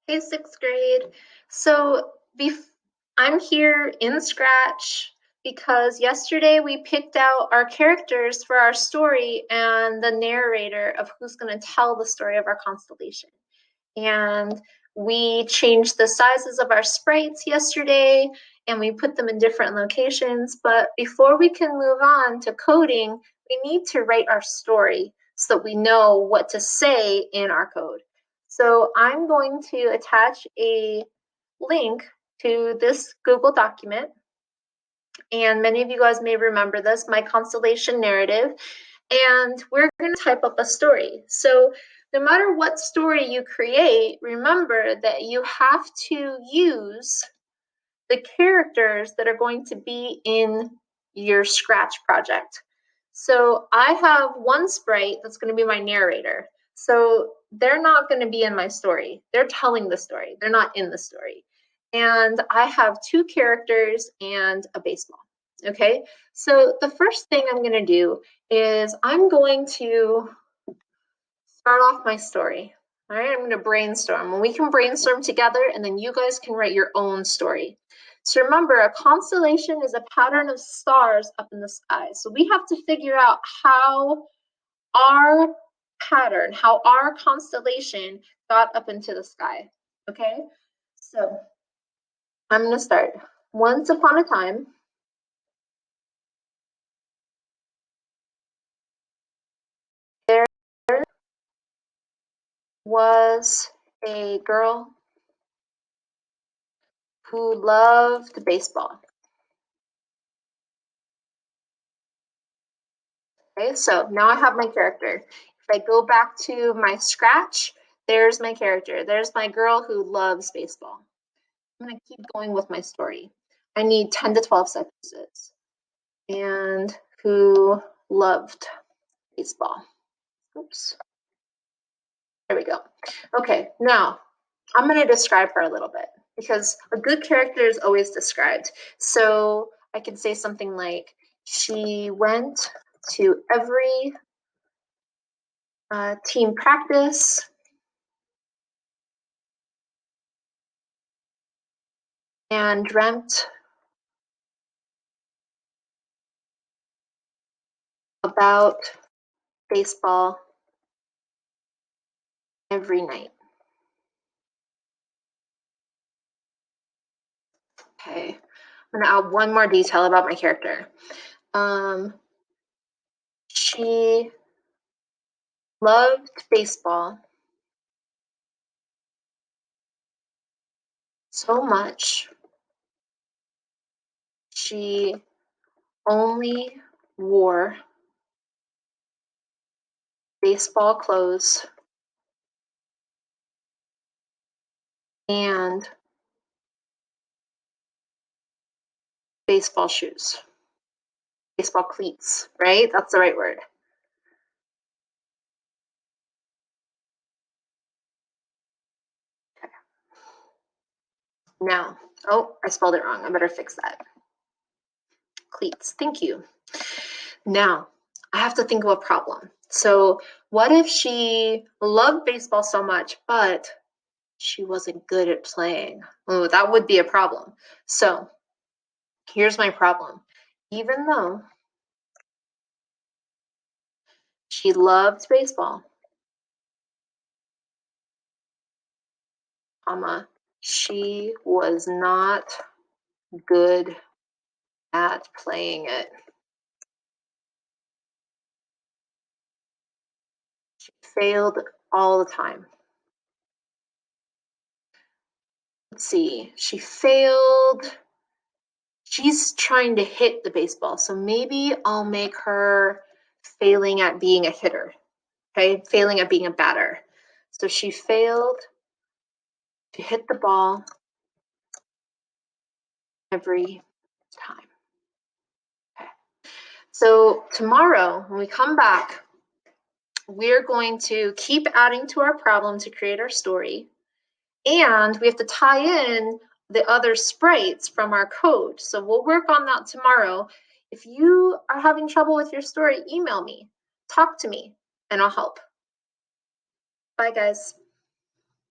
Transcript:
Hey, sixth grade. So I'm here in Scratch because yesterday we picked out our characters for our story and the narrator of who's going to tell the story of our constellation. And we changed the sizes of our sprites yesterday and we put them in different locations. But before we can move on to coding, we need to write our story so that we know what to say in our code. So I'm going to attach a link to this Google document. And many of you guys may remember this, my constellation narrative. And we're going to type up a story. So no matter what story you create, remember that you have to use the characters that are going to be in your Scratch project. So I have one sprite that's going to be my narrator. So they're not going to be in my story. They're telling the story. They're not in the story. And I have two characters and a baseball. Okay, so the first thing I'm going to do is I'm going to start off my story. All right, I'm going to brainstorm. And we can brainstorm together, and then you guys can write your own story. So remember, a constellation is a pattern of stars up in the sky. So we have to figure out how our pattern, how our constellation got up into the sky. Okay, so I'm going to start. Once upon a time, there was a girl who loved baseball. Okay, so now I have my character. If I go back to my Scratch, there's my character. There's my girl who loves baseball. I'm going to keep going with my story. I need 10 to 12 sentences. And who loved baseball. Oops. There we go. Okay, now I'm going to describe her a little bit because a good character is always described. So I can say something like, she went to every team practice and dreamt about baseball every night. Okay, I'm gonna add one more detail about my character. She loved baseball so much, she only wore baseball clothes and baseball shoes. Baseball cleats, right? That's the right word. Okay. Now, oh, I spelled it wrong. I better fix that. Cleats, thank you. Now, I have to think of a problem. So what if she loved baseball so much, but she wasn't good at playing? Oh, that would be a problem. So here's my problem. Even though she loved baseball, she was not good at playing it. She failed all the time. Let's see, she failed. She's trying to hit the baseball, so maybe I'll make her failing at being a hitter, okay? Failing at being a batter. So she failed to hit the ball every time. Okay. So tomorrow, when we come back, we're going to keep adding to our problem to create our story. And we have to tie in the other sprites from our code. So we'll work on that tomorrow. If you are having trouble with your story, email me, talk to me, and I'll help. Bye, guys.